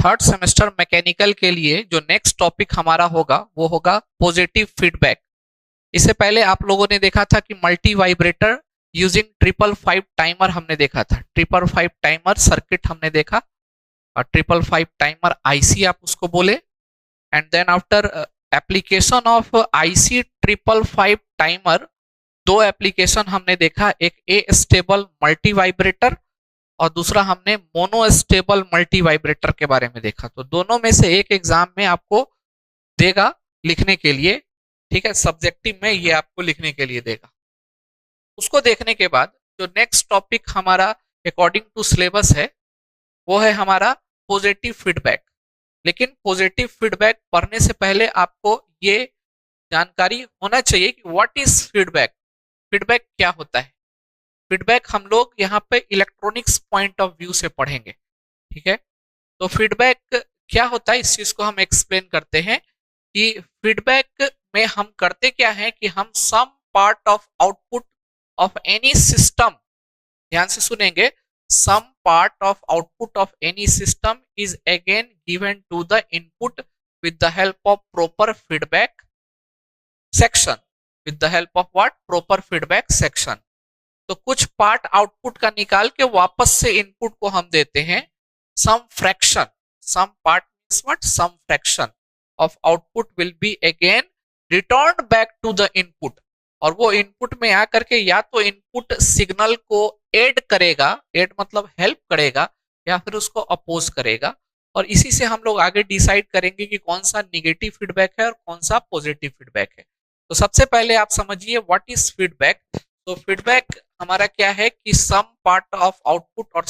Third semester mechanical के लिए जो नेक्स्ट टॉपिक हमारा होगा वो होगा पॉजिटिव फीडबैक। इससे पहले आप लोगों ने देखा था कि मल्टी वाइब्रेटर यूजिंग 555 टाइमर हमने देखा था। 555 टाइमर सर्किट हमने देखा और 555 टाइमर आईसी आप उसको बोले। And then after application of IC 555 timer दो एप्लीकेशन हमने देखा, एक ए स्टेबल मल्टी वाइब्रेटर और दूसरा हमने मोनो स्टेबल मल्टी वाइब्रेटर के बारे में देखा। तो दोनों में से एक एग्जाम में आपको देगा लिखने के लिए, ठीक है, सब्जेक्टिव में ये आपको लिखने के लिए देगा। उसको देखने के बाद जो नेक्स्ट टॉपिक हमारा अकॉर्डिंग टू सिलेबस है वो है हमारा पॉजिटिव फीडबैक। लेकिन पॉजिटिव फीडबैक पढ़ने से पहले आपको ये जानकारी होना चाहिए कि व्हाट इज फीडबैक, फीडबैक क्या होता है। फीडबैक हम लोग यहाँ पे इलेक्ट्रॉनिक्स पॉइंट ऑफ व्यू से पढ़ेंगे, ठीक है। तो फीडबैक क्या होता है इस चीज को हम एक्सप्लेन करते हैं कि फीडबैक में हम करते क्या है कि हम some part of output of any system, ध्यान से सुनेंगे, some part of output of any system is again given to the input with the help of proper feedback section, with the help of what, proper feedback section। तो कुछ part output का निकाल के वापस से इनपुट को हम देते हैं। some fraction, some part means what, some fraction of output will be again returned back to the input, और वो इनपुट में आकर के या तो इनपुट सिग्नल को ऐड करेगा, ऐड मतलब हेल्प करेगा, या फिर उसको अपोज करेगा। और इसी से हम लोग आगे डिसाइड करेंगे कि कौन सा निगेटिव फीडबैक है और कौन सा पॉजिटिव फीडबैक है। तो सबसे पहले आप समझिए व्हाट इज फीडबैक। तो फीडबैक हमारा क्या है कि सम पार्ट ऑफ आउटपुट और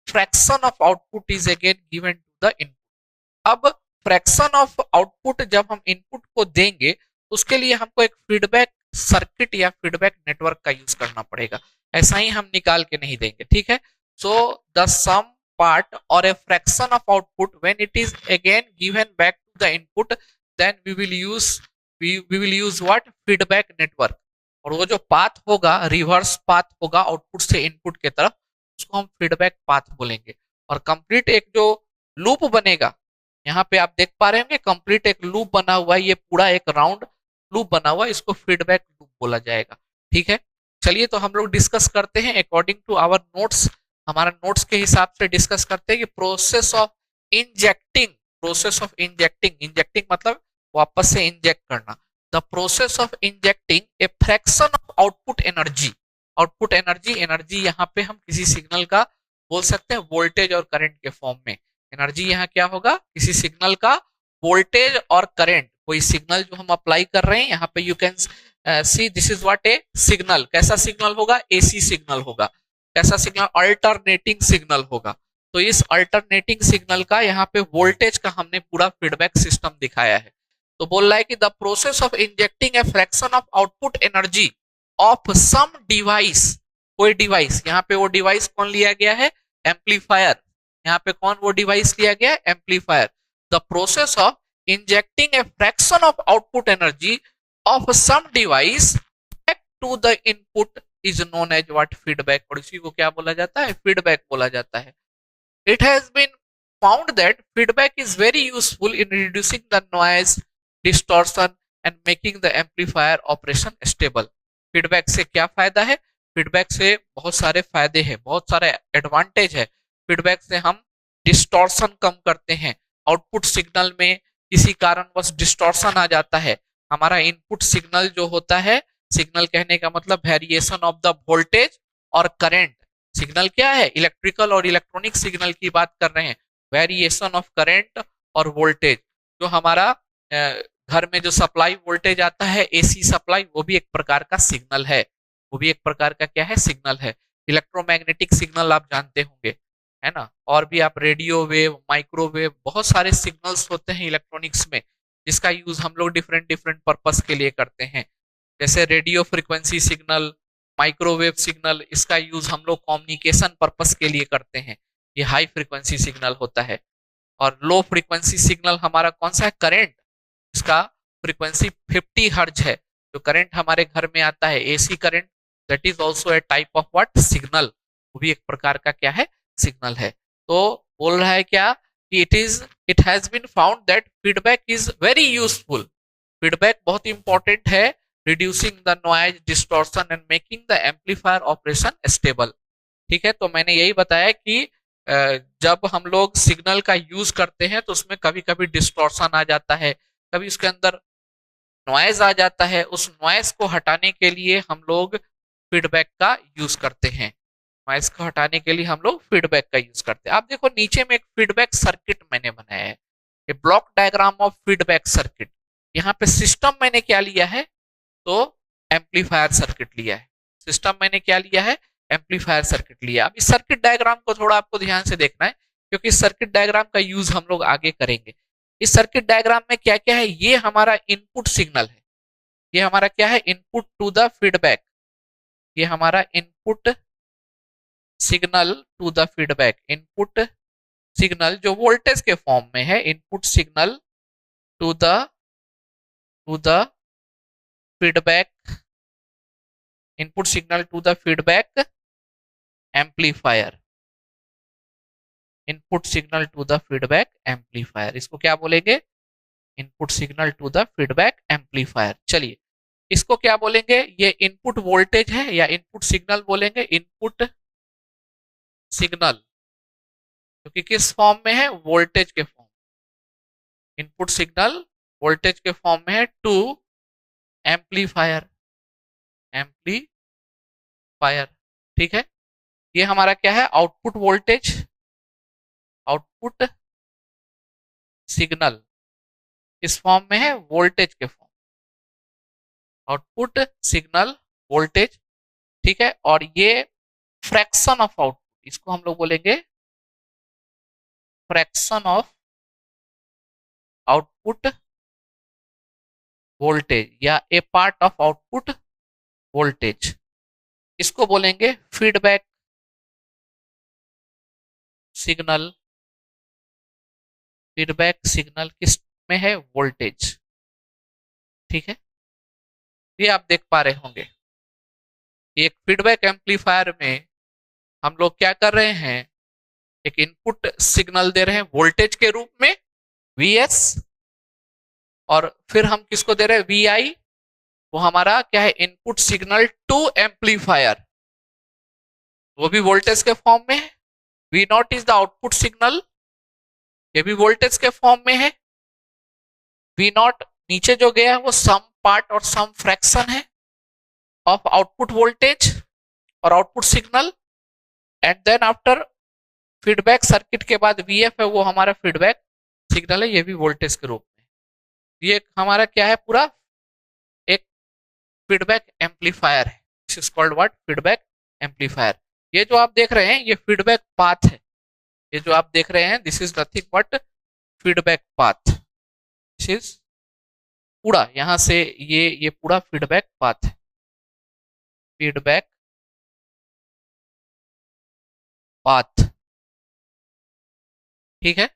fraction of output is again given to the input. अब फ्रैक्शन ऑफ आउटपुट जब हम इनपुट को देंगे उसके लिए हमको एक फीडबैक सर्किट या फीडबैक नेटवर्क का यूज करना पड़ेगा, ऐसा ही हम निकाल के नहीं देंगे, ठीक है। सो द सम पार्ट और a fraction of output when it is again given back to the input then we will use what, feedback network. और वो जो पाथ होगा, रिवर्स पाथ होगा आउटपुट से इनपुट के तरफ, उसको हम फीडबैक पाथ बोलेंगे। और कंप्लीट एक जो लूप बनेगा, यहाँ पे आप देख पा रहे होंगे कंप्लीट एक लूप बना हुआ है, ये पूरा एक राउंड लूप बना हुआ है, इसको फीडबैक लूप बोला जाएगा, ठीक है। चलिए तो हम लोग डिस्कस करते हैं अकॉर्डिंग टू आवर नोट्स, हमारा नोट्स के हिसाब से डिस्कस करते हैं कि process of injecting, process of injecting, injecting मतलब वापस से इंजेक्ट करना, the process of injecting a fraction of output energy. Output energy, energy यहाँ पे हम किसी सिग्नल का बोल सकते हैं वोल्टेज और करंट के फॉर्म में। एनर्जी यहाँ क्या होगा, किसी सिग्नल का वोल्टेज और करंट, कोई सिग्नल जो हम अप्लाई कर रहे हैं, यहाँ पे you can see this is what A signal. कैसा सिग्नल होगा, एसी सिग्नल होगा। कैसा सिग्नल, अल्टरनेटिंग सिग्नल होगा। तो इस अल्टरनेटिंग सिग्नल का यहाँ पे वोल्टेज का हमने पूरा फीडबैक सिस्टम दिखाया है। तो बोल रहा है कि the process of injecting a fraction of output energy of some device, कोई डिवाइस, यहाँ पे वो डिवाइस कौन लिया गया है, एम्पलीफायर। यहाँ पे कौन वो डिवाइस लिया गया है, amplifier. The process of injecting a fraction of output energy of some device back to the input is known as what, feedback. और इसी को क्या बोला जाता है, फीडबैक बोला जाता है। It has been found that feedback is very useful in reducing the noise, distortion and making the amplifier operation stable. Feedback से क्या फायदा है, फीडबैक से बहुत सारे फायदे हैं, बहुत सारे एडवांटेज है। फीडबैक से हम डिस्टॉर्शन कम करते हैं, आउटपुट सिग्नल में किसी कारणवश डिस्टॉर्शन आ जाता है, हमारा इनपुट सिग्नल जो होता है, सिग्नल कहने का मतलब वेरिएशन ऑफ द वोल्टेज और करंट। सिग्नल क्या है, इलेक्ट्रिकल और इलेक्ट्रॉनिक सिग्नल की बात कर रहे हैं, वेरिएशन ऑफ करंट और वोल्टेज। जो हमारा घर में जो सप्लाई वोल्टेज आता है, एसी सप्लाई, वो भी एक प्रकार का सिग्नल है, वो भी एक प्रकार का क्या है, सिग्नल है। इलेक्ट्रोमैग्नेटिक सिग्नल आप जानते होंगे, है ना। और भी आप रेडियो वेव, माइक्रोवेव, बहुत सारे सिग्नल्स होते हैं इलेक्ट्रॉनिक्स में, जिसका यूज हम लोग डिफरेंट डिफरेंट पर्पस के लिए करते हैं। जैसे radio frequency signal, microwave signal, इसका यूज हम लोग कम्युनिकेशन पर्पस के लिए करते हैं, ये हाई फ्रीक्वेंसी सिग्नल होता है। और लो फ्रीक्वेंसी सिग्नल हमारा कौन सा है, करंट, इसका फ्रीक्वेंसी 50 हर्ट्ज है। जो करंट हमारे घर में आता है, AC current, that is also a type of what, signal, वो भी एक प्रकार का क्या है, सिग्नल है। तो बोल रहा है क्या कि it has been found that feedback is very useful. Feedback बहुत इंपॉर्टेंट है reducing the noise distortion and making the amplifier operation stable. ठीक है, तो मैंने यही बताया कि जब हम लोग सिग्नल का यूज करते हैं तो उसमें कभी कभी डिस्टॉर्शन आ जाता है, कभी उसके अंदर नॉइज आ जाता है। उस नॉइज को हटाने के लिए हम लोग फीडबैक का यूज करते हैं। नॉइज को हटाने के लिए हम लोग फीडबैक का यूज करते हैं। आप देखो नीचे में एक फीडबैक सर्किट मैंने बनाया है, ये block diagram of feedback circuit. यहाँ पे सिस्टम मैंने क्या लिया है, तो एम्पलीफायर सर्किट लिया है। सिस्टम मैंने क्या लिया है, एम्पलीफायर सर्किट लिया। अब इस सर्किट डायग्राम को थोड़ा आपको ध्यान से देखना है, क्योंकि इस सर्किट डायग्राम का यूज हम लोग आगे करेंगे। इस सर्किट डायग्राम में क्या क्या है, ये हमारा इनपुट सिग्नल है, ये हमारा क्या है, इनपुट टू द फीडबैक। ये हमारा input signal to the feedback, input signal जो वोल्टेज के फॉर्म में है, input signal to the feedback, input signal to the feedback amplifier, input signal to the feedback amplifier, इसको क्या बोलेंगे, input signal to the feedback amplifier. चलिए इसको क्या बोलेंगे, ये इनपुट वोल्टेज है या इनपुट सिग्नल बोलेंगे, इनपुट सिग्नल, क्योंकि किस फॉर्म में है, वोल्टेज के फॉर्म। इनपुट सिग्नल वोल्टेज के फॉर्म में है टू एम्पलीफायर, एम्पलीफायर। ठीक है, ये हमारा क्या है, आउटपुट वोल्टेज, आउटपुट सिग्नल किस फॉर्म में है, वोल्टेज के फॉर्म, आउटपुट सिग्नल वोल्टेज। ठीक है, और ये फ्रैक्शन ऑफ आउटपुट, इसको हम लोग बोलेंगे फ्रैक्शन ऑफ आउटपुट वोल्टेज या ए पार्ट ऑफ आउटपुट वोल्टेज, इसको बोलेंगे फीडबैक सिग्नल। फीडबैक सिग्नल किस में है, वोल्टेज। ठीक है, ये आप देख पा रहे होंगे, एक फीडबैक एम्पलीफायर में हम लोग क्या कर रहे हैं, एक इनपुट सिग्नल दे रहे हैं वोल्टेज के रूप में Vs, और फिर हम किसको दे रहे हैं, Vi, वो हमारा क्या है, इनपुट सिग्नल टू एम्पलीफायर, वो भी वोल्टेज के फॉर्म में है। V0 is the output signal, ये भी वोल्टेज के फॉर्म में है। V0 नीचे जो गया है वो सम पार्ट और सम फ्रैक्शन है ऑफ आउटपुट वोल्टेज और output signal. And then after feedback circuit के बाद Vf है, वो हमारा फीडबैक सिग्नल है, ये भी वोल्टेज के रूप में। ये हमारा क्या है, पूरा एक फीडबैक एम्पलीफायर है। This is called what, feedback amplifier. ये जो आप देख रहे हैं ये फीडबैक पाथ है, ये जो आप देख रहे हैं this is nothing but feedback path. This is पूरा यहां से ये पूरा फीडबैक पाथ है, फीडबैक पाथ। ठीक है,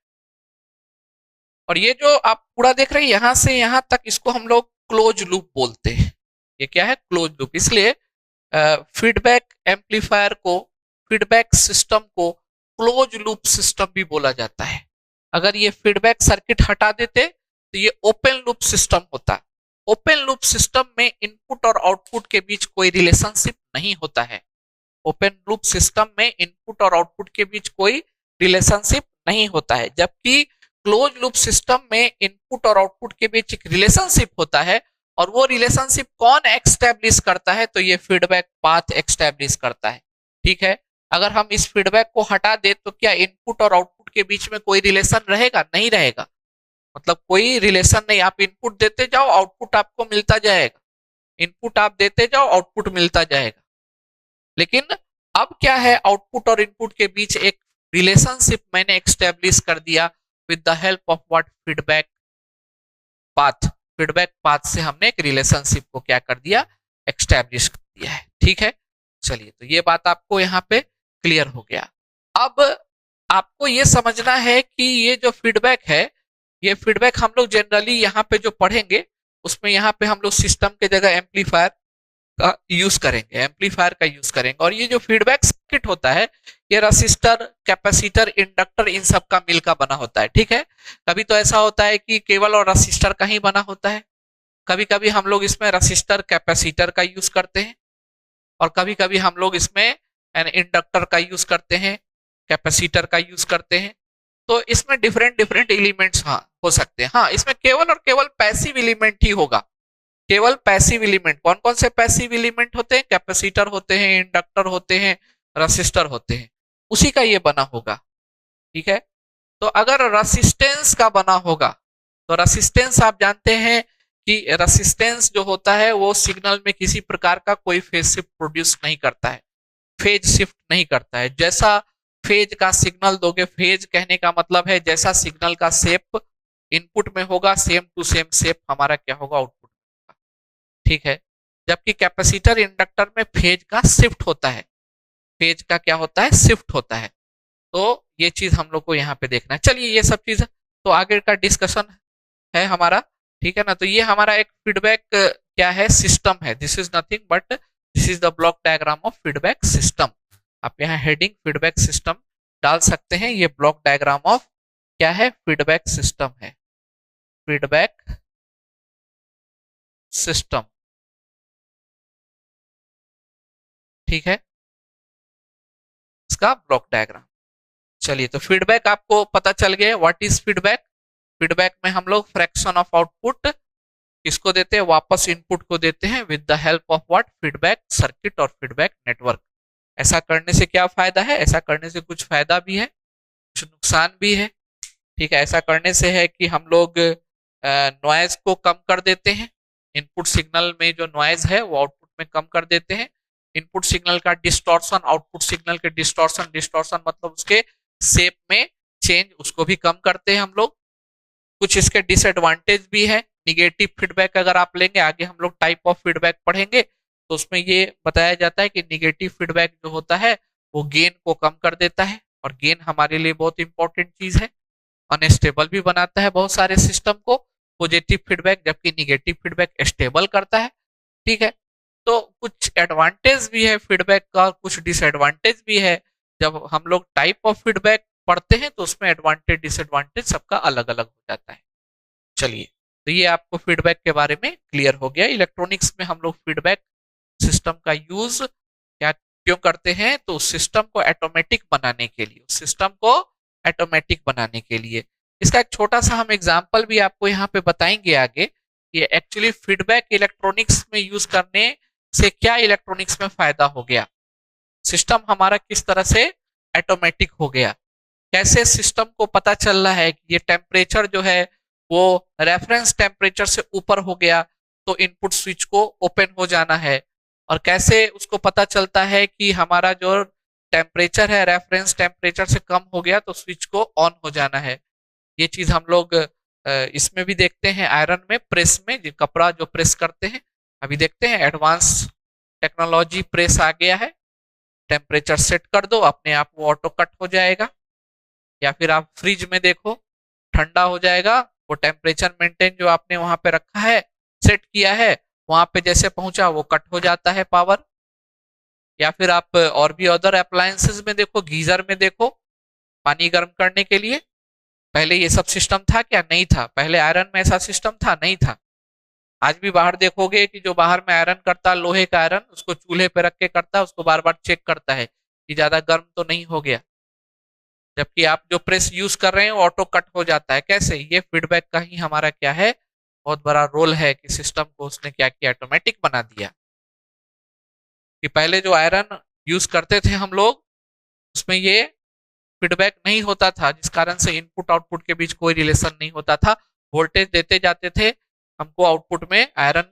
और ये जो आप पूरा देख रहे हैं यहां से यहां तक, इसको हम लोग क्लोज लूप बोलते हैं। ये क्या है, क्लोज लूप। इसलिए फीडबैक एम्पलीफायर को, फीडबैक सिस्टम को क्लोज लूप सिस्टम भी बोला जाता है। अगर ये फीडबैक सर्किट हटा देते तो ये ओपन लूप सिस्टम होता। ओपन लूप सिस्टम में इनपुट और आउटपुट के बीच कोई रिलेशनशिप नहीं होता है। ओपन लूप सिस्टम में इनपुट और आउटपुट के बीच कोई रिलेशनशिप नहीं होता है, जबकि क्लोज लूप सिस्टम में इनपुट और आउटपुट के बीच एक रिलेशनशिप होता है। और वो रिलेशनशिप कौन एक्सटेब्लिश करता है, तो ये फीडबैक पाथ एक्सटेब्लिश करता है। ठीक है, अगर हम इस फीडबैक को हटा दे तो क्या इनपुट और आउटपुट के बीच में कोई रिलेशन रहेगा, नहीं रहेगा। मतलब कोई रिलेशन नहीं, आप इनपुट देते जाओ आउटपुट आपको मिलता जाएगा, इनपुट आप देते जाओ आउटपुट मिलता जाएगा। लेकिन अब क्या है, आउटपुट और इनपुट के बीच एक रिलेशनशिप मैंने एक्सटेब्लिश कर दिया with the help of what, feedback path. Feedback path से हमने एक रिलेशनशिप को क्या कर दिया, एक्सटेब्लिश कर दिया है। ठीक है, चलिए तो ये बात आपको यहाँ पे क्लियर हो गया। अब आपको ये समझना है कि ये जो फीडबैक है, ये फीडबैक हम लोग जनरली यहाँ पे जो पढ़ेंगे उसमें यहाँ पे हम लोग सिस्टम के जगह एम्पलीफायर, का यूज करेंगे, एम्पलीफायर का यूज करेंगे। और ये जो फीडबैक सर्किट होता है ये रसिस्टर, कैपेसिटर, इंडक्टर इन सब का मिल का बना होता है, ठीक है। कभी तो ऐसा होता है कि केवल और रसिस्टर का ही बना होता है, कभी कभी हम लोग इसमें रसिस्टर कैपेसिटर का यूज करते हैं, और कभी कभी हम लोग इसमें इंडक्टर का यूज करते हैं, कैपेसिटर का यूज करते हैं। तो इसमें डिफरेंट डिफरेंट एलिमेंट्स हाँ हो सकते हैं। हाँ, इसमें केवल और केवल पैसिव एलिमेंट ही होगा, केवल पैसिव एलिमेंट। कौन कौन से पैसिव एलिमेंट होते हैं? कैपेसिटर होते हैं, इंडक्टर होते हैं, रसिस्टर होते हैं, उसी का ये बना होगा, ठीक है। तो अगर रेसिस्टेंस का बना होगा तो रेसिस्टेंस आप जानते हैं कि रेसिस्टेंस जो होता है वो सिग्नल में किसी प्रकार का कोई फेज शिफ्ट प्रोड्यूस नहीं करता है, फेज शिफ्ट नहीं करता है। जैसा फेज का सिग्नल दोगे, फेज कहने का मतलब है जैसा सिग्नल का शेप इनपुट में होगा सेम टू सेम शेप हमारा क्या होगा, आउटपुट होगा, ठीक है। जबकि कैपेसिटर इंडक्टर में फेज का शिफ्ट होता है, फेज का क्या होता है, शिफ्ट होता है। तो ये चीज हम लोग को यहाँ पे देखना है। चलिए ये सब चीज तो आगे का डिस्कशन है हमारा, ठीक है ना। तो ये हमारा एक फीडबैक क्या है, सिस्टम है। This is nothing but this is the block diagram of feedback system. आप यहाँ हेडिंग फीडबैक सिस्टम डाल सकते हैं। ये ब्लॉक डायग्राम ऑफ क्या है, फीडबैक सिस्टम है, फीडबैक सिस्टम, ठीक है, इसका ब्लॉक डायग्राम। चलिए तो फीडबैक आपको पता चल गया, व्हाट इज फीडबैक। फीडबैक में हम लोग फ्रैक्शन ऑफ आउटपुट किसको देते हैं, वापस इनपुट को देते हैं with the help of what, feedback circuit और फीडबैक नेटवर्क। ऐसा करने से क्या फायदा है, ऐसा करने से कुछ फायदा भी है, कुछ नुकसान भी है, ठीक है। ऐसा करने से है कि हम लोग नॉइज को कम कर देते हैं, इनपुट सिग्नल में जो नॉइज है वो आउटपुट में कम कर देते हैं। इनपुट सिग्नल का डिस्टॉर्शन, आउटपुट सिग्नल के डिस्टॉर्शन, डिस्टॉर्शन मतलब उसके शेप में चेंज, उसको भी कम करते हैं हम लोग। कुछ इसके डिसएडवांटेज भी है। निगेटिव फीडबैक अगर आप लेंगे, आगे हम लोग टाइप ऑफ फीडबैक पढ़ेंगे तो उसमें ये बताया जाता है कि निगेटिव फीडबैक जो होता है वो गेन को कम कर देता है, और गेन हमारे लिए बहुत इंपॉर्टेंट चीज है, अनस्टेबल भी बनाता है बहुत सारे सिस्टम को। पॉजिटिव फीडबैक, जबकि निगेटिव फीडबैक स्टेबल करता है, ठीक है। तो कुछ एडवांटेज भी है फीडबैक का, कुछ डिसएडवांटेज भी है। जब हम लोग टाइप ऑफ फीडबैक पढ़ते हैं तो उसमें एडवांटेज डिसएडवांटेज सबका अलग अलग हो जाता है। चलिए तो ये आपको फीडबैक के बारे में क्लियर हो गया। इलेक्ट्रॉनिक्स में हम लोग फीडबैक सिस्टम का यूज क्या क्यों करते हैं, तो सिस्टम को ऑटोमेटिक बनाने के लिए, सिस्टम को ऑटोमेटिक बनाने के लिए। इसका एक छोटा सा हम एग्जांपल भी आपको यहाँ पे बताएंगे आगे। ये एक्चुअली फीडबैक इलेक्ट्रॉनिक्स में यूज करने से क्या इलेक्ट्रॉनिक्स में फायदा हो गया, सिस्टम हमारा किस तरह से ऑटोमेटिक हो गया, कैसे सिस्टम को पता चल रहा है कि ये टेम्परेचर जो है वो रेफरेंस टेम्परेचर से ऊपर हो गया तो इनपुट स्विच को ओपन हो जाना है, और कैसे उसको पता चलता है कि हमारा जो टेम्परेचर है रेफरेंस टेम्परेचर से कम हो गया तो स्विच को ऑन हो जाना है। ये चीज हम लोग इसमें भी देखते हैं, आयरन में, प्रेस में, जो कपड़ा जो प्रेस करते हैं, अभी देखते हैं एडवांस टेक्नोलॉजी प्रेस आ गया है। टेम्परेचर सेट कर दो, अपने आप वो ऑटो कट हो जाएगा। या फिर आप फ्रिज में देखो, ठंडा हो जाएगा, वो टेम्परेचर मेंटेन जो आपने वहां पे रखा है, सेट किया है, वहां पे जैसे पहुंचा वो कट हो जाता है पावर। या फिर आप और भी अदर अप्लायंसेस में देखो, गीजर में देखो, पानी गर्म करने के लिए पहले ये सब सिस्टम था क्या, नहीं था। पहले आयरन में ऐसा सिस्टम था, नहीं था। आज भी बाहर देखोगे कि जो बाहर में आयरन करता है, लोहे का आयरन, उसको चूल्हे पे रख के करता है, उसको बार बार चेक करता है कि ज्यादा गर्म तो नहीं हो गया। जबकि आप जो प्रेस यूज कर रहे हैं ऑटो कट हो जाता है। कैसे, ये फीडबैक का ही हमारा क्या है, बहुत बड़ा रोल है कि सिस्टम को उसने क्या किया, ऑटोमेटिक बना दिया। कि पहले जो आयरन यूज करते थे हम लोग, उसमें ये फीडबैक नहीं होता था, जिस कारण से इनपुट आउटपुट के बीच कोई रिलेशन नहीं होता था। वोल्टेज देते जाते थे, हमको आउटपुट में, आयरन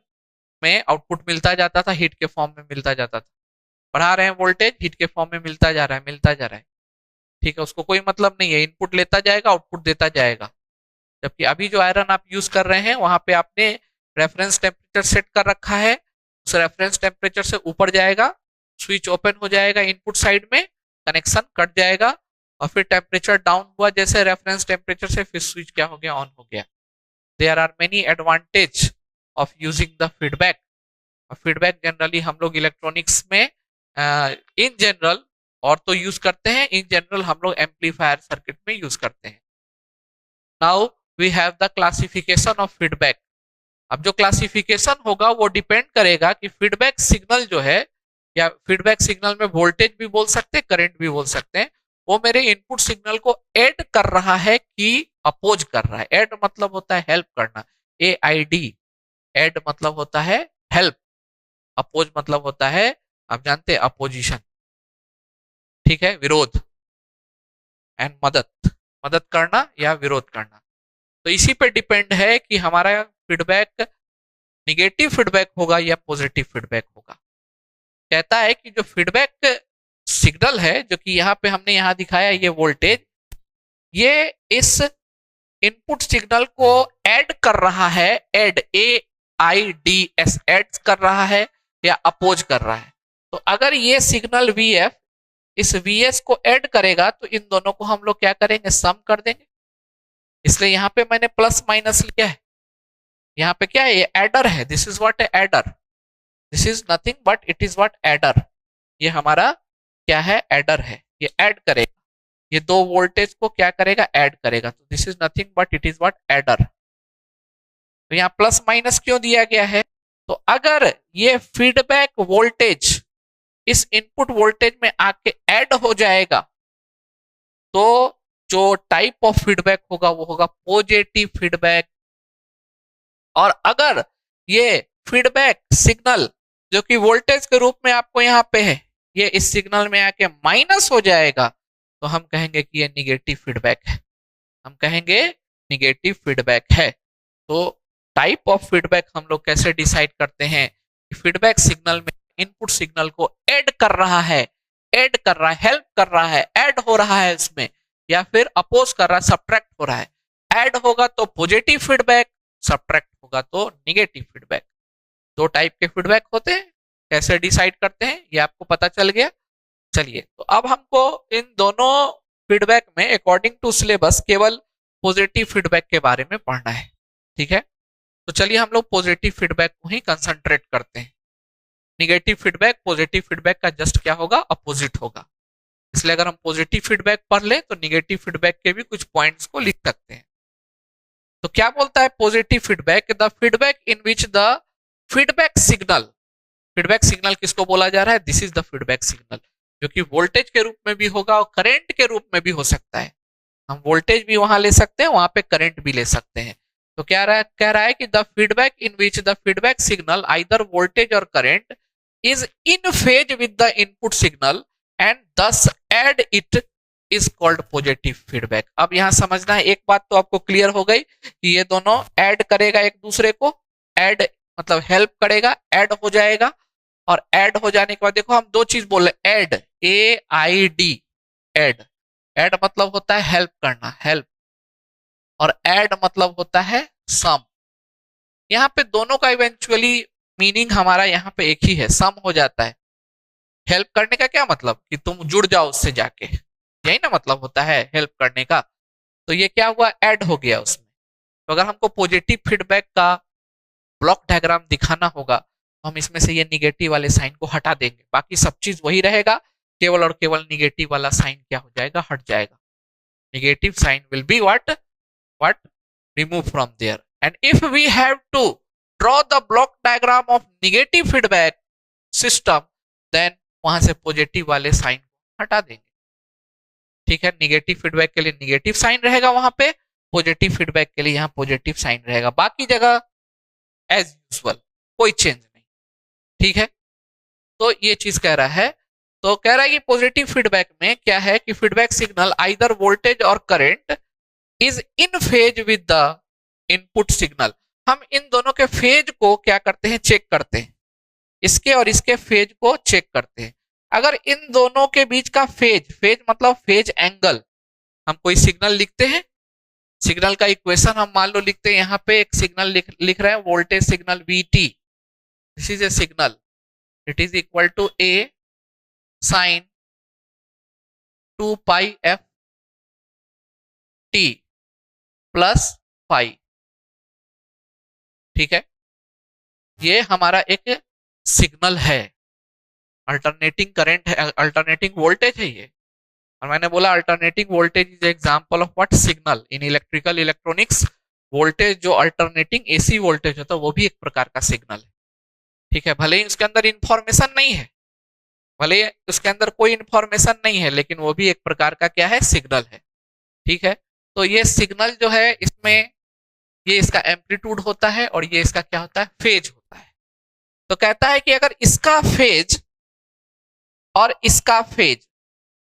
में आउटपुट मिलता जाता था, हीट के फॉर्म में मिलता जाता था। बढ़ा रहे हैं वोल्टेज, हीट के फॉर्म में मिलता जा रहा है, मिलता जा रहा है, ठीक है। उसको कोई मतलब नहीं है, इनपुट लेता जाएगा, आउटपुट देता जाएगा। जबकि अभी जो आयरन आप यूज कर रहे हैं वहां पे आपने रेफरेंस टेम्परेचर सेट कर रखा है, उस रेफरेंस टेम्परेचर से ऊपर जाएगा, स्विच ओपन हो जाएगा, इनपुट साइड में कनेक्शन कट जाएगा, और फिर टेम्परेचर डाउन हुआ जैसे रेफरेंस टेम्परेचर से, फिर स्विच क्या हो गया, ऑन हो गया। There are many advantage of using the feedback, feedback generally हम लोग इलेक्ट्रॉनिक्स में इन जनरल और तो यूज करते हैं, इन जनरल हम लोग एम्पलीफायर सर्किट में यूज करते हैं। Now we have the classification of feedback. अब जो क्लासिफिकेशन होगा वो डिपेंड करेगा कि फीडबैक सिग्नल जो है, या फीडबैक सिग्नल में वोल्टेज भी बोल सकते हैं, करंट भी बोल सकते हैं, वो मेरे इनपुट सिग्नल को ऐड कर रहा है कि अपोज कर रहा है। ऐड मतलब होता है हेल्प करना, AID। ऐड मतलब होता है हेल्प, अपोज मतलब होता है, आप जानते हैं, अपोजिशन। ठीक है, विरोध एंड मदद, मदद करना या विरोध करना। तो इसी पे डिपेंड है कि हमारा फीडबैक निगेटिव फीडबैक होगा या पॉजिटिव फीडबैक होगा। कहता है कि जो फीडबैक सिग्नल है, जो कि यहाँ पे हमने यहाँ दिखाया ये वोल्टेज, ये इस इनपुट सिग्नल को ऐड कर रहा है, ऐड AIDS ऐड कर रहा है या अपोज कर रहा है। तो अगर ये सिग्नल VF इस VS को ऐड करेगा तो इन दोनों को हम लोग क्या करेंगे, सम कर देंगे। इसलिए यहाँ पे मैंने प्लस माइनस लिया है। यहाँ पे क्या है, ये एडर है, this is what adder, this is nothing but it is what adder. ये हमारा क्या है, एडर है, ये ऐड करेगा, ये दो वोल्टेज को क्या करेगा, ऐड करेगा। तो this is nothing but it is what adder. तो यहाँ प्लस माइनस क्यों दिया गया है, तो अगर ये फीडबैक वोल्टेज इस इनपुट वोल्टेज में आके ऐड हो जाएगा तो जो टाइप ऑफ फीडबैक होगा वो होगा पॉजिटिव फीडबैक। और अगर ये फीडबैक सिग्नल जो कि वोल्टेज के रूप में आपको यहाँ पे है, ये इस सिग्नल में आके माइनस हो जाएगा तो हम कहेंगे कि ये निगेटिव फीडबैक है, हम कहेंगे निगेटिव फीडबैक है। तो टाइप ऑफ फीडबैक हम लोग कैसे डिसाइड करते हैं कि फीडबैक सिग्नल में इनपुट सिग्नल को ऐड कर रहा है, ऐड कर रहा है, हेल्प कर रहा है, ऐड हो रहा है इसमें, या फिर अपोज कर रहा है, सब्ट्रैक्ट हो रहा है। ऐड होगा तो पॉजिटिव फीडबैक, सब्ट्रैक्ट होगा तो निगेटिव फीडबैक। दो टाइप के फीडबैक होते हैं, कैसे डिसाइड करते हैं ये आपको पता चल गया। चलिए, तो अब हमको इन दोनों फीडबैक में अकॉर्डिंग टू सिलेबस केवल पॉजिटिव फीडबैक के बारे में पढ़ना है। ठीक है, तो चलिए हम लोग पॉजिटिव फीडबैक को ही कंसंट्रेट करते हैं। निगेटिव फीडबैक पॉजिटिव फीडबैक का जस्ट क्या होगा, अपोजिट होगा। इसलिए अगर हम पॉजिटिव फीडबैक पढ़ लें तो निगेटिव फीडबैक के भी कुछ पॉइंट्स को लिख सकते हैं। तो क्या बोलता है positive feedback, the feedback in which the feedback signal, feedback signal किसको बोला जा रहा है, this is the feedback signal, जो कि वोल्टेज के रूप में भी होगा और करंट के रूप में भी हो सकता है। हम वोल्टेज भी वहां ले सकते हैं, वहां पे करंट भी ले सकते हैं। तो क्या कह रहा है कि the feedback in which the feedback signal either voltage और current is in phase with the input signal and thus add it is called positive feedback। अब यहां समझना है, एक बात तो आपको क्लियर हो गई कि ये दोनों ऐड करेगा एक दूसरे को, ऐड मतलब हेल्प करेगा, ऐड हो जाएगा। और ऐड हो जाने के बाद देखो हम दो चीज बोल रहे, ऐड AID, ऐड, ऐड मतलब होता है हेल्प करना, हेल्प, और ऐड मतलब होता है सम। यहाँ पे दोनों का इवेंचुअली मीनिंग हमारा यहाँ पे एक ही है, सम हो जाता है। हेल्प करने का क्या मतलब कि तुम जुड़ जाओ उससे जाके, यही ना मतलब होता है हेल्प करने का। तो ये क्या हुआ, ऐड हो गया उसमें। तो अगर हमको पॉजिटिव फीडबैक का ब्लॉक डायग्राम दिखाना होगा तो हम इसमें से ये निगेटिव वाले साइन को हटा देंगे, बाकी सब चीज वही रहेगा, केवल और केवल निगेटिव वाला साइन क्या हो जाएगा, हट जाएगा। Negative sign will be what remove from there. And if we have to draw the block diagram of negative feedback system, then वहां से पॉजिटिव वाले साइन हटा देंगे। ठीक है, निगेटिव फीडबैक के लिए निगेटिव साइन रहेगा वहां पे, पॉजिटिव फीडबैक के लिए यहाँ पॉजिटिव साइन रहेगा, बाकी जगह एज यूजुअल, कोई चेंज नहीं। ठीक है, तो ये चीज कह रहा है। तो कह रहा है कि पॉजिटिव फीडबैक में क्या है कि फीडबैक सिग्नल आइदर वोल्टेज और current is in phase with the input signal. हम इन दोनों के फेज को क्या करते हैं, चेक करते हैं, इसके और इसके फेज को चेक करते हैं। अगर इन दोनों के बीच का फेज, फेज मतलब फेज एंगल, हम कोई सिग्नल लिखते हैं, सिग्नल का इक्वेशन हम मान लो लिखते हैं, यहाँ पे एक सिग्नल लिख रहे हैं, voltage signal VT, this is a signal, it is equal to A sine 2 pi FT plus phi. ठीक है, ये हमारा एक सिग्नल है, अल्टरनेटिंग करंट है, अल्टरनेटिंग वोल्टेज है ये। और मैंने बोला alternating voltage is example of what, signal. In electrical electronics voltage जो अल्टरनेटिंग एसी वोल्टेज होता है वो भी एक प्रकार का सिग्नल है। ठीक है, भले ही उसके अंदर इंफॉर्मेशन नहीं है, भले ही उसके अंदर कोई इंफॉर्मेशन नहीं है, लेकिन वो भी एक प्रकार का क्या है, सिग्नल है। ठीक है, तो ये सिग्नल जो है इसमें ये इसका एम्पलीट्यूड होता है और ये इसका क्या होता है, फेज होता है। तो कहता है कि अगर इसका फेज और इसका फेज,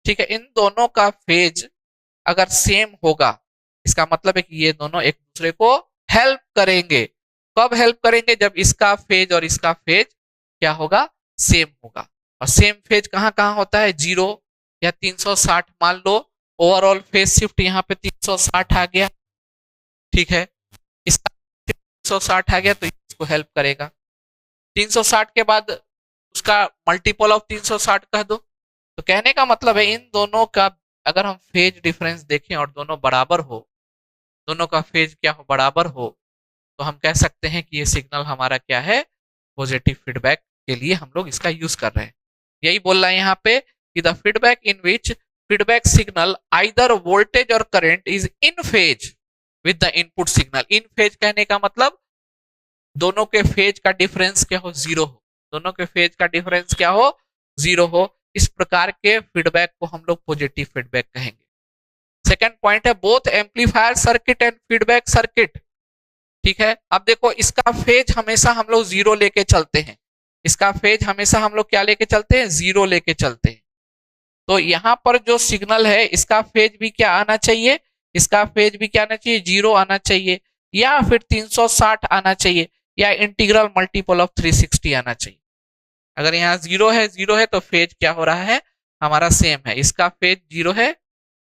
ठीक है, इन दोनों का फेज अगर सेम होगा, इसका मतलब है कि ये दोनों एक दूसरे को हेल्प करेंगे। कब हेल्प करेंगे, जब इसका फेज और इसका फेज क्या होगा, सेम होगा। और सेम फेज कहां कहां होता है, 0 या 360। मान लो ओवरऑल फेज शिफ्ट यहाँ पे 360 आ गया, ठीक है, इसका 360 आ गया तो इसको हेल्प करेगा। 360 के बाद उसका मल्टीपल ऑफ 360 कह दो। तो कहने का मतलब है इन दोनों का अगर हम फेज डिफरेंस देखें और दोनों बराबर हो, दोनों का फेज क्या हो, बराबर हो, तो हम कह सकते हैं कि ये सिग्नल हमारा क्या है, पॉजिटिव फीडबैक के लिए हम लोग इसका यूज कर रहे हैं। यही बोल रहा है यहाँ पे कि the feedback in which feedback signal either voltage और current is in phase with the input signal. In phase कहने का मतलब दोनों के फेज का डिफरेंस क्या हो, 0 हो, दोनों के फेज का डिफरेंस क्या हो, 0 हो। इस प्रकार के फीडबैक को हम लोग पॉजिटिव फीडबैक कहेंगे। सेकंड पॉइंट है both amplifier circuit and feedback circuit. ठीक है, अब देखो इसका फेज हमेशा हम लोग 0 लेके चलते हैं, इसका फेज हमेशा हम लोग क्या लेके चलते हैं, 0 लेके चलते हैं। तो यहां पर जो सिग्नल है इसका फेज भी क्या आना चाहिए, इसका फेज भी क्या आना चाहिए, 0 आना चाहिए, या फिर 360 आना चाहिए, या इंटीग्रल मल्टीपल ऑफ 360 आना चाहिए। अगर यहाँ 0 है, 0 है तो फेज क्या हो रहा है, हमारा सेम है। इसका फेज 0 है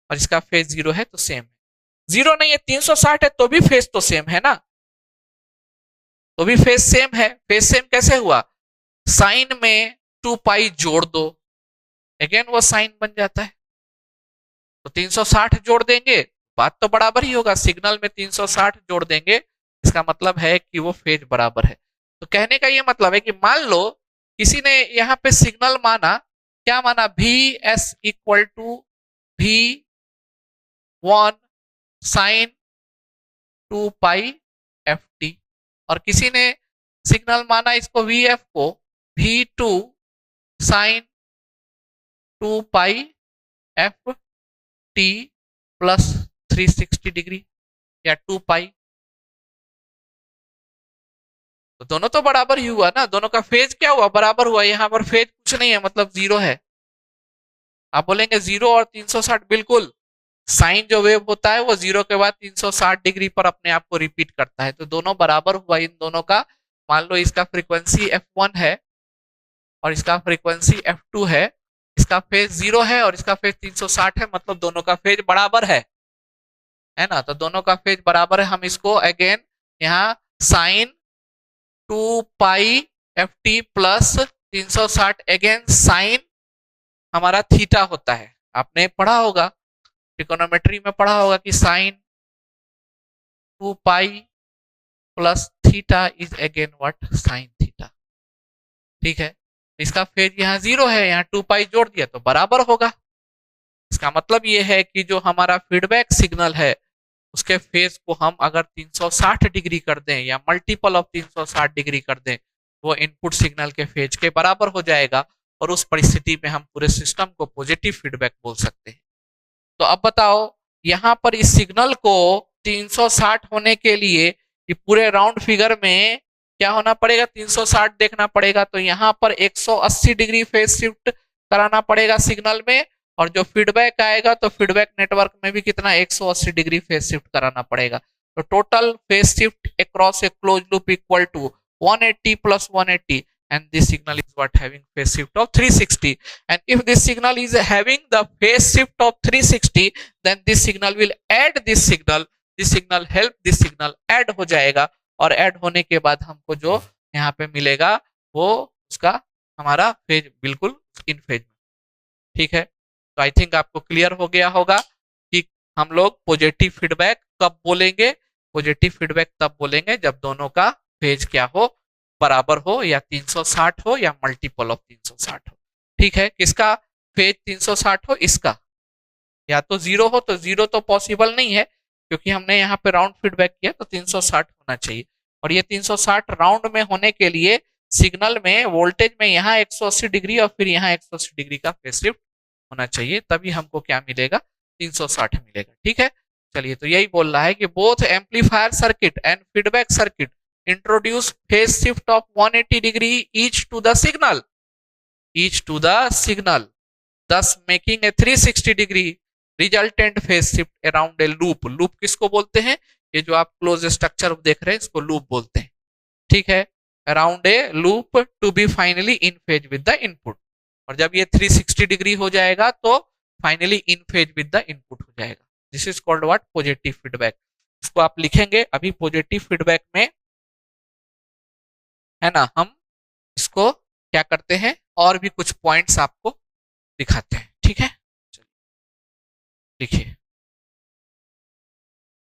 और इसका फेज 0 है तो सेम है। 0 नहीं है, 360 है तो भी फेज तो सेम है ना, तो भी फेज सेम है। फेज सेम कैसे हुआ, साइन में 2 पाई जोड़ दो, अगेन वो साइन बन जाता है। तो 360 जोड़ देंगे, बात तो बराबर ही होगा। सिग्नल में 360 जोड़ देंगे, इसका मतलब है कि वो फेज बराबर है। तो कहने का ये मतलब है कि मान लो किसी ने यहाँ पे सिग्नल माना, क्या माना, V S equal to V 1 sine 2 pi F T, और किसी ने सिग्नल माना इसको वी एफ को V 2 sine 2 pi F T plus 360 degree या 2 पाई। तो दोनों तो बराबर ही हुआ ना, दोनों का फेज क्या हुआ, बराबर हुआ। यहाँ पर फेज कुछ नहीं है, मतलब 0 है। आप बोलेंगे 0 और 360, बिल्कुल साइन जो वेव होता है वो 0 के बाद 360 डिग्री पर अपने आप को रिपीट करता है, तो दोनों बराबर हुआ इन दोनों का। मान लो इसका फ्रीक्वेंसी f1 है और इसका फ्रीक्वेंसी f2 है, इसका फेज 0 है और इसका फेज 360 है, मतलब दोनों का फेज बराबर है ना। तो दोनों का फेज बराबर है, हम इसको अगेन यहाँ sine 2 pi F T plus 360, again sine हमारा थीटा होता है। आपने पढ़ा होगा, ट्रिकोनोमेट्री में पढ़ा होगा कि sine 2 pi plus theta is again what, sine theta. ठीक है, इसका फेज यहाँ 0 है, यहाँ 2 पाई जोड़ दिया तो बराबर होगा। इसका मतलब ये है कि जो हमारा फीडबैक सिग्नल है उसके फेज को हम अगर 360 डिग्री कर दें या मल्टीपल ऑफ 360 डिग्री कर दें, वो इनपुट सिग्नल के फेज के बराबर हो जाएगा, और उस परिस्थिति में हम पूरे सिस्टम को पॉजिटिव फीडबैक बोल सकते हैं। तो अब बताओ यहाँ पर इस सिग्नल को 360 होने के लिए कि पूरे राउंड फिगर में क्या होना पड़ेगा, 360 देखना पड़ेगा। तो यहाँ पर 180 डिग्री फेज शिफ्ट कराना पड़ेगा सिग्नल में, और जो फीडबैक आएगा तो फीडबैक नेटवर्क में भी कितना, 180 डिग्री फेज शिफ्ट कराना पड़ेगा। तो total phase shift across a close loop equal to 180 plus 180, and this signal is what having phase shift of 360. And if this signal is having the phase shift of 360, then this signal will add this signal help this signal add हो जाएगा, और add होने के बाद हमको जो यहाँ पे मिलेगा वो उसका हमारा फेज बिल्कुल इन फेज में। ठीक है, तो आई थिंक आपको क्लियर हो गया होगा कि हम लोग पॉजिटिव फीडबैक कब बोलेंगे। पॉजिटिव फीडबैक तब बोलेंगे जब दोनों का फेज क्या हो, बराबर हो या 360 हो या मल्टीपल ऑफ 360 हो। ठीक है, किसका फेज 360 हो, इसका। या तो जीरो हो, तो जीरो तो पॉसिबल नहीं है क्योंकि हमने यहाँ पे राउंड फीडबैक किया, तो 360 होना चाहिए। और ये 360 राउंड में होने के लिए सिग्नल में वोल्टेज में यहाँ 180 डिग्री और फिर यहाँ 180 डिग्री का फेज शिफ्ट होना चाहिए, तभी हमको क्या मिलेगा, 360 मिलेगा। ठीक है, चलिए, तो यही बोल रहा है कि both amplifier circuit and feedback circuit introduce phase shift of 180 degree each to the signal, thus making a 360 degree resultant phase shift around a loop। Loop किसको बोलते हैं, ये जो आप क्लोज स्ट्रक्चर देख रहे हैं इसको लूप बोलते हैं। ठीक है, around a loop to be finally in phase with the input. और जब ये 360 डिग्री हो जाएगा तो finally in phase with the input हो जाएगा। This is called what, positive feedback. इसको आप लिखेंगे अभी पॉजिटिव फीडबैक में, है ना। हम इसको क्या करते हैं, और भी कुछ पॉइंट्स आपको दिखाते हैं। ठीक है, लिखिए।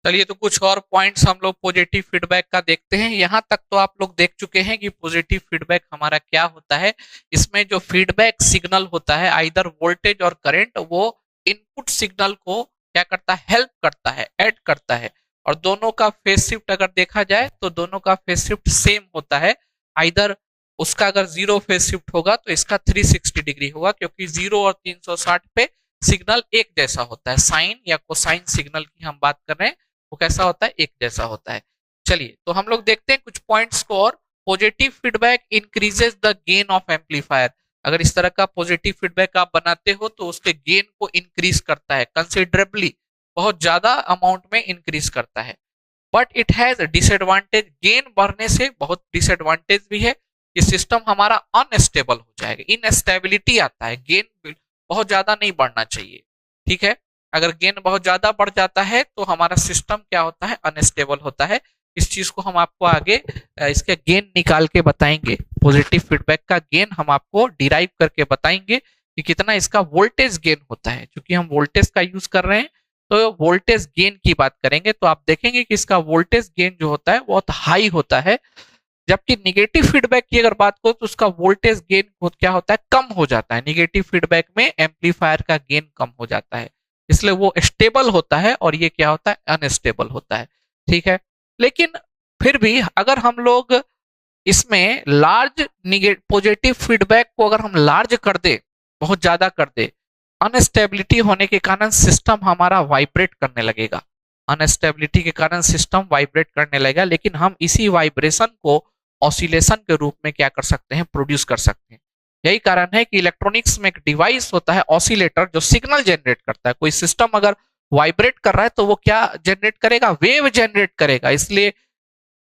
चलिए, तो कुछ और पॉइंट्स हम लोग पॉजिटिव फीडबैक का देखते हैं। यहां तक तो आप लोग देख चुके हैं कि पॉजिटिव फीडबैक हमारा क्या होता है। इसमें जो फीडबैक सिग्नल होता है, आइदर वोल्टेज और करंट, वो इनपुट सिग्नल को क्या करता है, हेल्प करता है, ऐड करता है। और दोनों का फेज शिफ्ट अगर देखा जाए तो दोनों का फेज शिफ्ट सेम होता है। आइदर उसका अगर जीरो फेज शिफ्ट होगा तो इसका 360 डिग्री होगा, क्योंकि 0 और 360 पे सिग्नल एक जैसा होता है। साइन या कोसाइन सिग्नल की हम बात कर रहे हैं, वो कैसा होता है, एक जैसा होता है। चलिए, तो हम लोग देखते हैं कुछ पॉइंट्स को और। Positive feedback increases the gain of amplifier. अगर इस तरह का पॉजिटिव फीडबैक आप बनाते हो तो उसके गेन को इंक्रीज करता है, कंसिडरेबली, बहुत ज्यादा अमाउंट में इंक्रीज करता है। But it has disadvantage, gain बढ़ने से बहुत डिसएडवांटेज भी है कि सिस्टम हमारा अनस्टेबल हो जाएगा, इनस्टेबिलिटी आता है। गेन बहुत ज्यादा नहीं बढ़ना चाहिए। ठीक है, अगर गेन बहुत ज्यादा बढ़ जाता है तो हमारा सिस्टम क्या होता है, अनस्टेबल होता है। इस चीज को हम आपको आगे इसके गेन निकाल के बताएंगे। पॉजिटिव फीडबैक का गेन हम आपको डिराइव करके बताएंगे कि कितना इसका वोल्टेज गेन होता है। क्योंकि हम वोल्टेज का यूज कर रहे हैं तो वोल्टेज गेन की बात करेंगे, तो आप देखेंगे कि इसका वोल्टेज गेन जो होता है बहुत हाई होता है। जबकि निगेटिव फीडबैक की अगर बात करो तो उसका वोल्टेज गेन क्या होता है, कम हो जाता है। निगेटिव फीडबैक में एम्पलीफायर का गेन कम हो जाता है, इसलिए वो स्टेबल होता है और ये क्या होता है, अनस्टेबल होता है। ठीक है, लेकिन फिर भी अगर हम लोग इसमें लार्ज पॉजिटिव फीडबैक को अगर हम लार्ज कर दे, बहुत ज्यादा कर दे, अनस्टेबिलिटी होने के कारण सिस्टम हमारा वाइब्रेट करने लगेगा। अनस्टेबिलिटी के कारण सिस्टम वाइब्रेट करने लगेगा, लेकिन हम इसी वाइब्रेशन को ऑसिलेशन के रूप में क्या कर सकते हैं, प्रोड्यूस कर सकते हैं। यही कारण है कि इलेक्ट्रॉनिक्स में एक डिवाइस होता है ऑसिलेटर, जो सिग्नल जनरेट करता है। कोई सिस्टम अगर वाइब्रेट कर रहा है तो वो क्या जनरेट करेगा, वेव जनरेट करेगा। इसलिए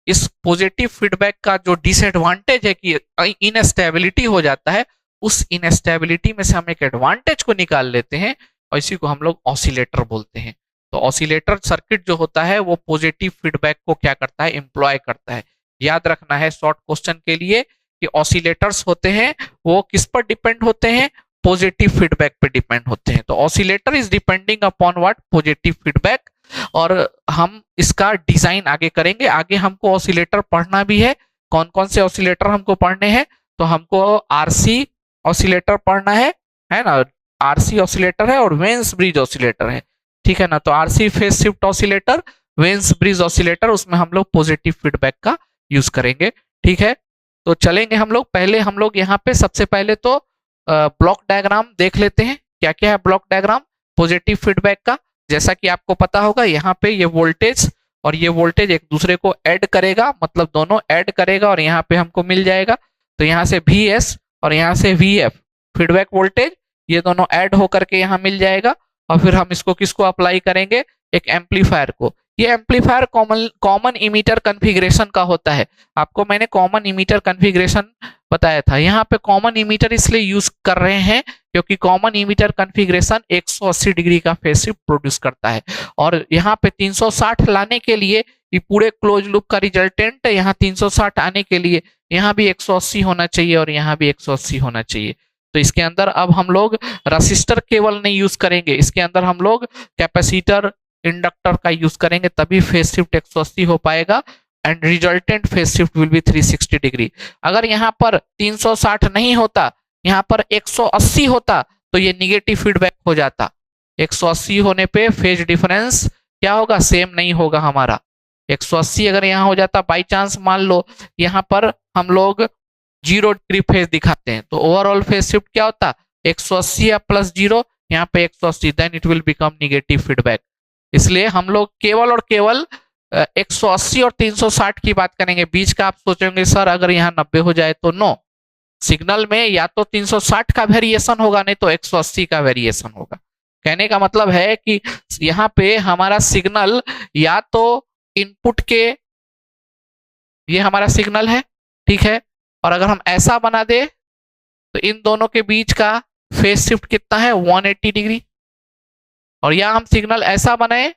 इस पॉजिटिव फीडबैक का जो डिसएडवांटेज है कि इनस्टेबिलिटी हो जाता है, उस इनस्टेबिलिटी में से हम एक एडवांटेज को निकाल लेते हैं और इसी को हम लोग ऑसिलेटर बोलते हैं। तो ऑसिलेटर सर्किट जो होता है वो पॉजिटिव फीडबैक को क्या करता है, एम्प्लॉय करता है। याद रखना है शॉर्ट क्वेश्चन के लिए कि ऑसिलेटर्स होते हैं वो किस पर डिपेंड होते हैं, पॉजिटिव फीडबैक पे डिपेंड होते हैं। तो oscillator is depending upon what, positive feedback. और हम इसका डिजाइन आगे करेंगे। आगे हमको ऑसिलेटर पढ़ना भी है। कौन कौन से ऑसिलेटर हमको पढ़ने हैं, तो हमको आरसी ऑसिलेटर पढ़ना है ना। आरसी ऑसिलेटर है और वेन्स ब्रिज ऑसिलेटर है, ठीक है ना। तो RC phase shift oscillator, veins bridge oscillator, उसमें हम लोग पॉजिटिव फीडबैक का यूज करेंगे। ठीक है, तो चलेंगे हम लोग। पहले हम लोग यहाँ पे सबसे पहले तो ब्लॉक डायग्राम देख लेते हैं। क्या क्या है ब्लॉक डायग्राम पॉजिटिव फीडबैक का। जैसा कि आपको पता होगा, यहाँ पे ये वोल्टेज और ये वोल्टेज एक दूसरे को ऐड करेगा, मतलब दोनों ऐड करेगा और यहाँ पे हमको मिल जाएगा। तो यहाँ से VS और यहाँ से VF फीडबैक वोल्टेज, ये दोनों ऐड होकर के यहाँ मिल जाएगा। और फिर हम इसको किसको अप्लाई करेंगे, एक एम्पलीफायर को। ये एम्पलीफायर कॉमन इमीटर कॉन्फ़िगरेशन का होता है। आपको मैंने कॉमन इमीटर कॉन्फ़िगरेशन बताया था। यहाँ पे कॉमन इमीटर इसलिए यूज कर रहे हैं क्योंकि कॉमन इमीटर कॉन्फ़िगरेशन 180 डिग्री का फेज शिफ्ट प्रोड्यूस करता है। और यहाँ पे 360 लाने के लिए, ये पूरे क्लोज लूप का रिजल्टेंट यहाँ 360 आने के लिए यहाँ भी 180 होना चाहिए और यहाँ भी 180 होना चाहिए। तो इसके अंदर अब हम लोग रसिस्टर केवल नहीं यूज करेंगे, इसके अंदर हम लोग कैपेसिटर, इंडक्टर का यूज करेंगे, तभी फेज शिफ्ट 180 हो पाएगा। And resultant phase shift will be 360 degree. अगर यहाँ पर 360 नहीं होता, यहाँ पर 180 होता तो ये निगेटिव फीडबैक हो जाता। 180 होने पे फेज डिफरेंस क्या होगा, सेम नहीं होगा हमारा। 180 अगर यहाँ हो जाता, बाई चांस मान लो यहाँ पर हम लोग 0 डिग्री फेज दिखाते हैं, तो ओवरऑल फेज शिफ्ट क्या होता, 180 या प्लस 0, यहाँ पे 180, then it will become negative feedback. इसलिए हम लोग केवल और केवल 180 और 360 की बात करेंगे। बीच का आप सोचेंगे सर अगर यहाँ 90 हो जाए तो नो, सिग्नल में या तो 360 का वेरिएशन होगा, नहीं तो 180 का वेरिएशन होगा। कहने का मतलब है कि यहाँ पे हमारा सिग्नल या तो इनपुट के, ये हमारा सिग्नल है, ठीक है, और अगर हम ऐसा बना दे तो इन दोनों के बीच का फेज शिफ्ट कितना है, 180 डिग्री। और या हम सिग्नल ऐसा बनाए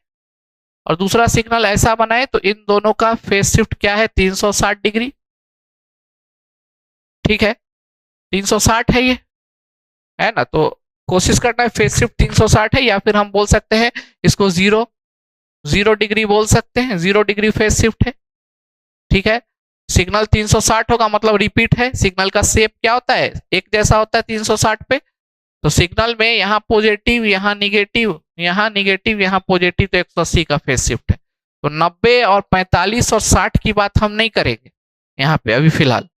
और दूसरा सिग्नल ऐसा बनाए तो इन दोनों का फेज शिफ्ट क्या है, 360 डिग्री। ठीक है, 360 है ये, है ना। तो कोशिश करना है फेज शिफ्ट 360 है, या फिर हम बोल सकते हैं इसको 0 डिग्री बोल सकते हैं, 0 डिग्री फेज शिफ्ट है। ठीक है, सिग्नल 360 होगा मतलब रिपीट है। सिग्नल का शेप क्या होता है, एक जैसा होता है 360 पे। तो सिग्नल में यहाँ पॉजिटिव, यहाँ निगेटिव, यहाँ निगेटिव, यहाँ पॉजिटिव, तो 180 का फेज शिफ्ट है। तो 90 और 45 और 60 की बात हम नहीं करेंगे यहाँ पे अभी फिलहाल।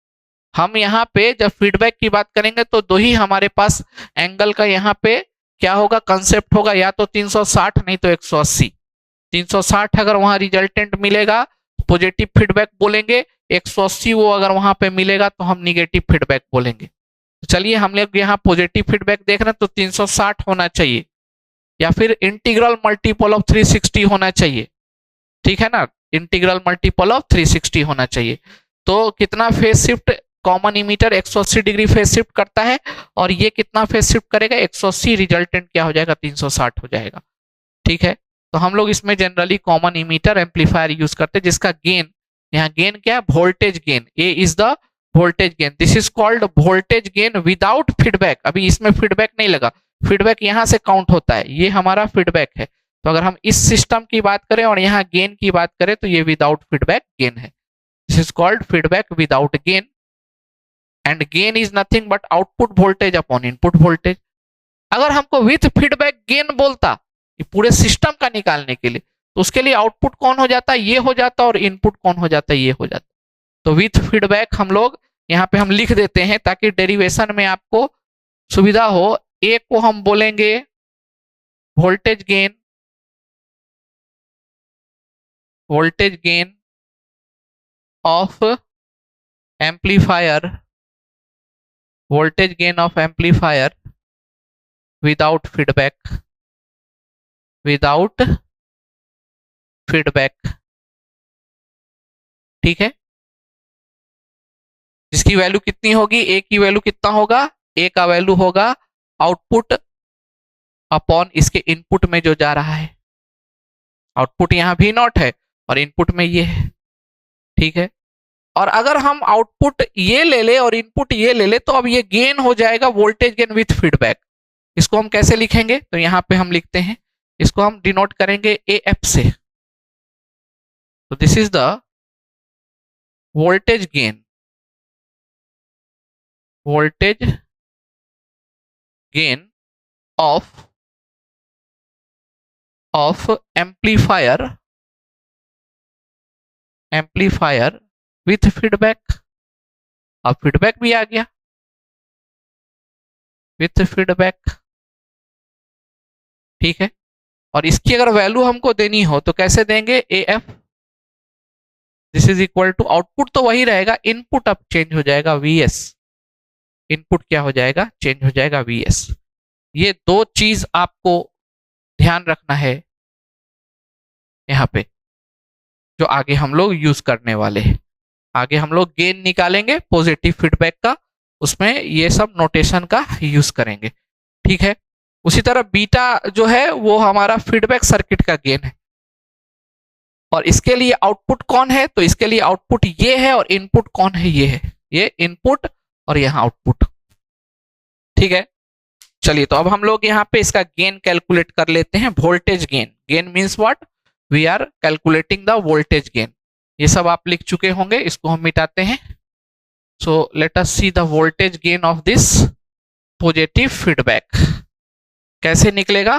हम यहाँ पे जब फीडबैक की बात करेंगे तो दो ही हमारे पास एंगल का यहाँ पे क्या होगा, कंसेप्ट होगा, या तो 360 नहीं तो 180। 360 अगर वहां रिजल्टेंट मिलेगा पॉजिटिव फीडबैक बोलेंगे, 180 वो अगर वहां पे मिलेगा तो हम निगेटिव फीडबैक बोलेंगे। तो चलिए हम लोग यहाँ पॉजिटिव फीडबैक देख रहे हैं, तो 360 होना चाहिए, या फिर इंटीग्रल मल्टीपल ऑफ 360 होना चाहिए। ठीक है ना, इंटीग्रल मल्टीपल ऑफ 360 होना चाहिए। तो कितना phase shift, common emitter 180 degree phase shift करता है, और ये कितना फेज शिफ्ट करेगा, 180, रिजल्टेंट क्या हो जाएगा, 360 हो जाएगा। ठीक है, तो हम लोग इसमें generally common emitter amplifier use करते हैं, जिसका गेन, यहाँ गेन क्या है, voltage gain. A is the voltage gain, this is called voltage gain without feedback. अभी इसमें फीडबैक नहीं लगा, फीडबैक यहाँ से काउंट होता है, ये हमारा फीडबैक है। तो अगर हम इस सिस्टम की बात करें और यहाँ गेन की बात करें तो ये विदाउट फीडबैक गेन है। This is called feedback without gain, and gain is nothing but output voltage upon input voltage. अगर हमको विथ फीडबैक गेन बोलता कि पूरे सिस्टम का निकालने के लिए, तो उसके लिए आउटपुट कौन हो जाता, ये हो जाता, और इनपुट कौन हो जाता, ये हो जाता। तो विथ फीडबैक हम लोग यहाँ पे हम लिख देते हैं ताकि डेरिवेशन में आपको सुविधा हो। ए को हम बोलेंगे voltage gain, voltage gain of amplifier, voltage gain of amplifier without feedback, without feedback. ठीक है, जिसकी वैल्यू कितनी होगी, ए की वैल्यू कितना होगा, ए का वैल्यू होगा आउटपुट अपॉन इसके इनपुट में जो जा रहा है। आउटपुट यहाँ भी नॉट है और इनपुट में ये है। ठीक है, और अगर हम आउटपुट ये ले ले और इनपुट ये ले ले तो अब ये गेन हो जाएगा वोल्टेज गेन विथ फीडबैक। इसको हम कैसे लिखेंगे, तो यहाँ पे हम लिखते हैं, इसको हम डिनोट करेंगे ए एफ से। तो this is the voltage gain, voltage gain of amplifier, amplifier with feedback. अब फीडबैक भी आ गया, विथ फीडबैक। ठीक है, और इसकी अगर वैल्यू हमको देनी हो तो कैसे देंगे, A F this is equal to, output तो वही रहेगा, इनपुट अब चेंज हो जाएगा वी एस। इनपुट क्या हो जाएगा, चेंज हो जाएगा वी एस। ये दो चीज आपको ध्यान रखना है यहाँ पे, जो आगे हम लोग यूज करने वाले हैं। आगे हम लोग गेन निकालेंगे पॉजिटिव फीडबैक का, उसमें ये सब नोटेशन का यूज करेंगे। ठीक है, उसी तरह बीटा जो है वो हमारा फीडबैक सर्किट का गेन है, और इसके लिए आउटपुट कौन है, तो इसके लिए आउटपुट ये है और इनपुट कौन है, ये है, ये इनपुट और यहाँ आउटपुट। ठीक है, चलिए तो अब हम लोग यहाँ पे इसका गेन कैलकुलेट कर लेते हैं। Voltage gain, gain means what, we are calculating the voltage gain. ये सब आप लिख चुके होंगे, इसको हम मिटाते हैं। So let us see the voltage gain of this positive feedback. कैसे निकलेगा?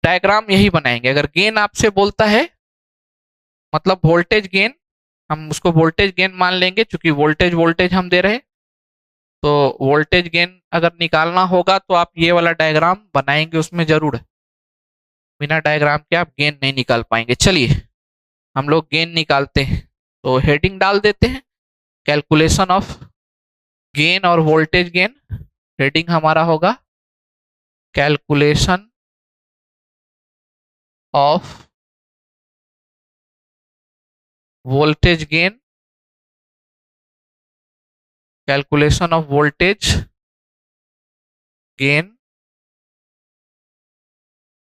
डायग्राम यही बनाएंगे। अगर गेन आपसे बोलता है मतलब वोल्टेज गेन, हम उसको वोल्टेज गेन मान लेंगे, क्योंकि वोल्टेज वोल्टेज हम दे रहे हैं। तो वोल्टेज गेन अगर निकालना होगा तो आप ये वाला डायग्राम बनाएंगे उसमें जरूर। बिना डायग्राम के आप गेन नहीं निकाल पाएंगे। चलिए हम लोग गेन निकालते हैं। तो हेडिंग डाल देते हैं, कैलकुलेशन ऑफ गेन और वोल्टेज गेन। हेडिंग हमारा होगा calculation of voltage gain, calculation of voltage gain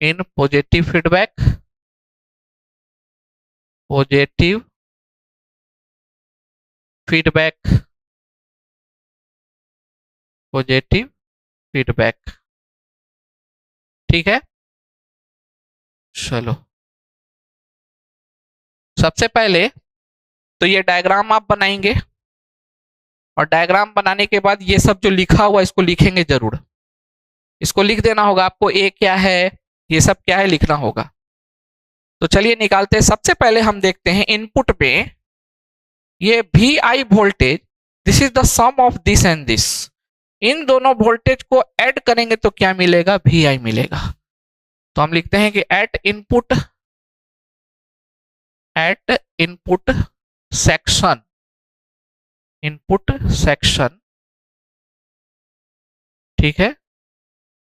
in positive feedback, positive feedback, positive feedback. ठीक है, चलो सबसे पहले तो ये डायग्राम आप बनाएंगे, और डायग्राम बनाने के बाद ये सब जो लिखा हुआ इसको लिखेंगे जरूर। इसको लिख देना होगा आपको, ए क्या है, ये सब क्या है लिखना होगा। तो चलिए निकालते हैं। सबसे पहले हम देखते हैं इनपुट में ये V I voltage, this is the sum of this and this. इन दोनों वोल्टेज को ऐड करेंगे तो क्या मिलेगा? वी आई मिलेगा। तो हम लिखते हैं कि at input section, input section, ठीक है,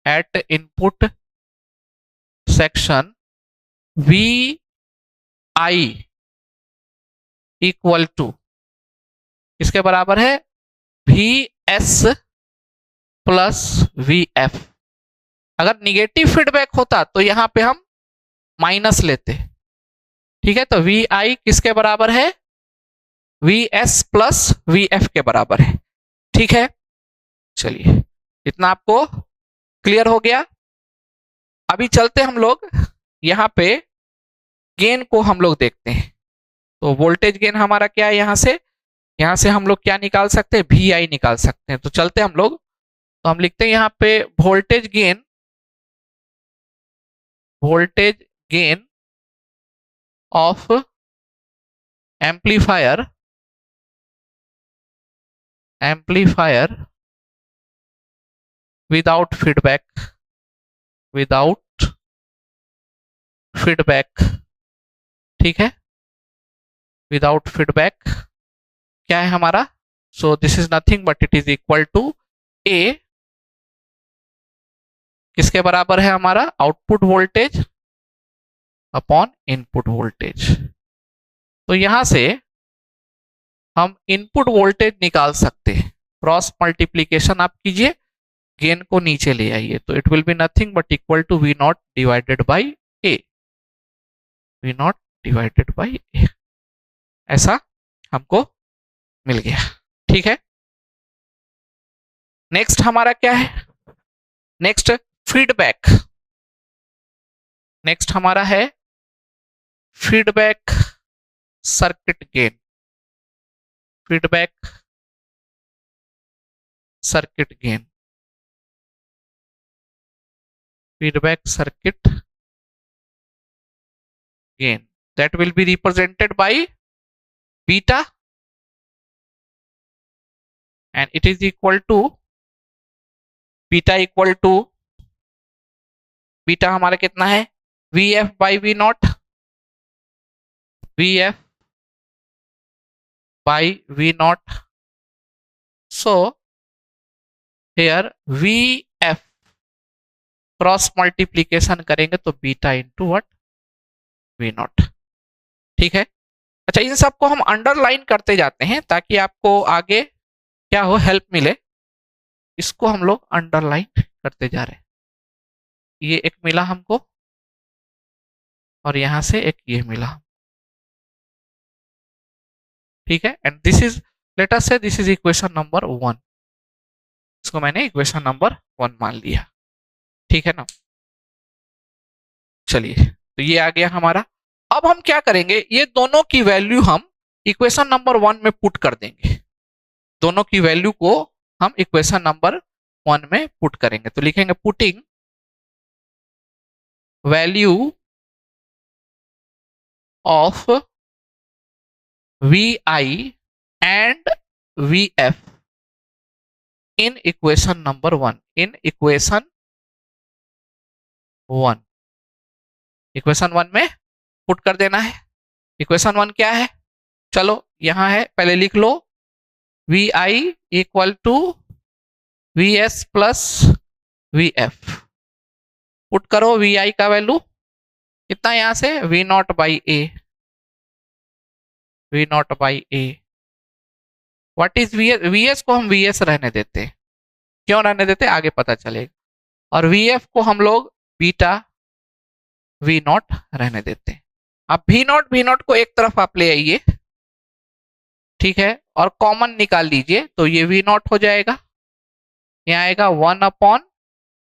at input section V I equal to इसके बराबर है V S plus V F. अगर निगेटिव फीडबैक होता तो यहां पे हम माइनस लेते। ठीक है, तो वी आई किसके बराबर है? V S plus V F के बराबर है। ठीक है, चलिए इतना आपको क्लियर हो गया। अभी चलते हम लोग यहां पे गेन को हम लोग देखते हैं। तो वोल्टेज गेन हमारा क्या है? यहां से हम लोग क्या निकाल सकते हैं? वी आई निकाल सकते हैं। तो चलते हम लोग, तो हम लिखते हैं यहां पे voltage gain of amplifier without feedback, ठीक है, विदाउट फीडबैक क्या है हमारा? So this is nothing but it is equal to A, किसके बराबर है हमारा? Output voltage upon input voltage. तो यहां से हम इनपुट वोल्टेज निकाल सकते हैं। क्रॉस मल्टीप्लीकेशन आप कीजिए, गेन को नीचे ले आइए, तो it will be nothing but equal to V not divided by A, V not divided by A. ऐसा हमको मिल गया। ठीक है, नेक्स्ट हमारा क्या है? नेक्स्ट फीडबैक, नेक्स्ट हमारा है feedback circuit gain, feedback circuit gain, feedback circuit gain that will be represented by beta, and it is equal to beta हमारा कितना है? vf by v naught, vf by v naught। so here vf cross multiplication करेंगे तो beta into what? V naught. ठीक है, अच्छा इन सबको हम अंडरलाइन करते जाते हैं ताकि आपको आगे क्या हो, हेल्प मिले। इसको हम लोग अंडरलाइन करते जा रहे हैं। ये एक मिला हमको और यहां से एक ये मिला। ठीक है, and this is, let us से दिस इज इक्वेशन नंबर 1। इसको मैंने इक्वेशन नंबर 1 मान लिया। ठीक है ना, चलिए तो ये आ गया हमारा। अब हम क्या करेंगे, ये दोनों की वैल्यू हम इक्वेशन नंबर 1 में पुट कर देंगे, दोनों की वैल्यू को हम इक्वेशन नंबर 1 में पुट करेंगे। तो लिखेंगे putting value of V I and V F in equation number 1, in equation 1, equation 1 में पुट कर देना है। इक्वेशन 1 क्या है, चलो यहां है, पहले लिख लो, V I equal to V S plus V F. Put करो वी आई का वैल्यू कितना, यहां से V not by A, V not by A. What is V S, V S को हम वी एस रहने देते हैं, क्यों रहने देते आगे पता चलेगा, और वी एफ को हम लोग बीटा वी नॉट रहने देते हैं। अब वी नॉट को एक तरफ आप ले आइए, ठीक है, और कॉमन निकाल लीजिए, तो ये वी नॉट हो जाएगा, यहाँ आएगा 1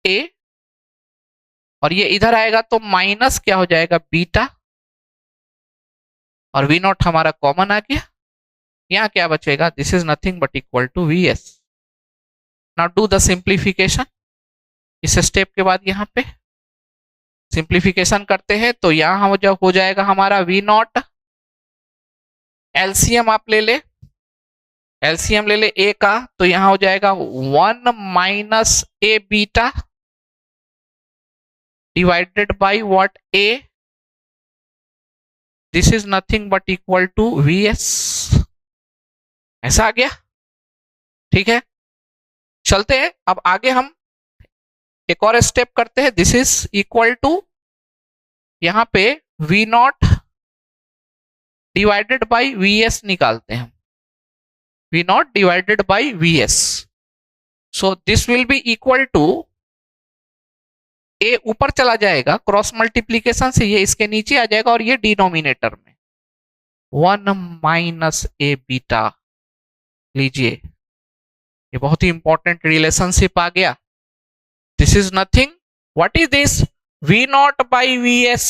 ए, और ये इधर आएगा तो माइनस क्या हो जाएगा बीटा, और वी नॉट हमारा कॉमन आ गया, यहाँ क्या बचेगा, this is nothing but equal to V S. Now do the simplification, इस स्टेप के बाद यहाँ पे सिंप्लीफिकेशन करते हैं, तो यहां जब हो जाएगा हमारा वी नॉट, एलसीएम आप ले ले, एलसीएम ले ले ए का, तो यहां हो जाएगा 1 minus A beta divided by what A, this is nothing but equal to V S. ऐसा आ गया, ठीक है। चलते हैं अब आगे, हम एक और स्टेप करते हैं, दिस इज इक्वल टू, यहां पे V not divided by V S निकालते हैं, V not divided by V S, so this will be equal to, A ऊपर चला जाएगा क्रॉस मल्टीप्लीकेशन से, ये इसके नीचे आ जाएगा, और ये डिनोमिनेटर में 1 माइनस ए बीटा। लीजिए, ये बहुत ही इंपॉर्टेंट रिलेशनशिप आ गया, this is nothing, what is this, V not by V S,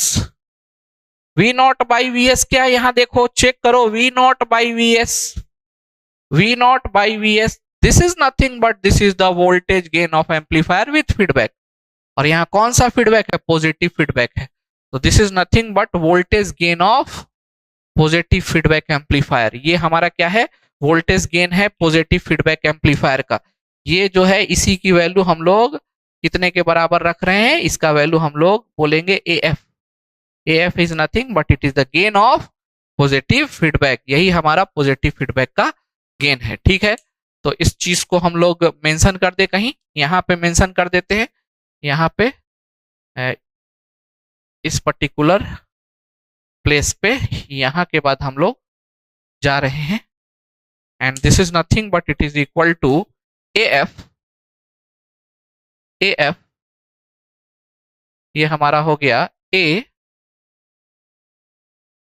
V not by V S क्या, यहां देखो चेक करो, V not by V S, V not by V S, this is nothing but this is the voltage gain of amplifier with feedback, और यहां कौन सा feedback है, positive feedback है, तो this is nothing but voltage gain of positive feedback amplifier. ये हमारा क्या है, वोल्टेज गेन है पॉजिटिव फीडबैक एम्पलीफायर का। ये जो है इसी की वैल्यू हम लोग कितने के बराबर रख रहे हैं, इसका वैल्यू हम लोग बोलेंगे ए F. A F is nothing but it is the gain of positive feedback, यही हमारा पॉजिटिव फीडबैक का गेन है, ठीक है। तो इस चीज को हम लोग मेंशन कर दे, कहीं यहाँ पे मेंशन कर देते हैं, यहाँ पे इस पर्टिकुलर प्लेस पे, यहाँ के बाद हम लोग जा रहे हैं, and this is nothing but it is equal to A F, A F ये हमारा हो गया ए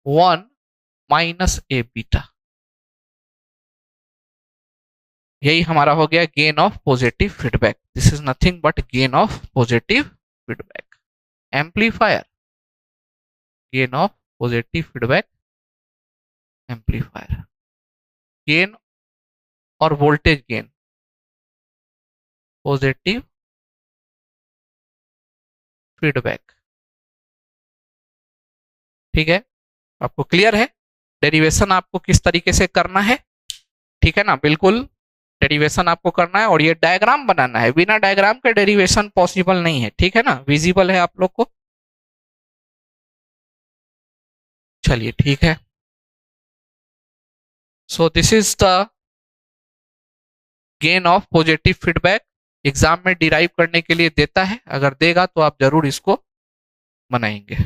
1 माइनस ए बीटा, यही हमारा हो गया gain of positive feedback, this is nothing but gain of positive feedback amplifier, gain of positive feedback amplifier, gain और voltage gain, positive feedback, ठीक है। आपको क्लियर है डेरिवेशन आपको किस तरीके से करना है, ठीक है ना, बिल्कुल डेरिवेशन आपको करना है, और ये डायग्राम बनाना है, बिना डायग्राम के डेरिवेशन पॉसिबल नहीं है, ठीक है ना, विजिबल है आप लोग को, चलिए ठीक है। सो this is the gain of positive feedback, exam में डिराइव करने के लिए देता है, अगर देगा तो आप जरूर इसको बनाएंगे।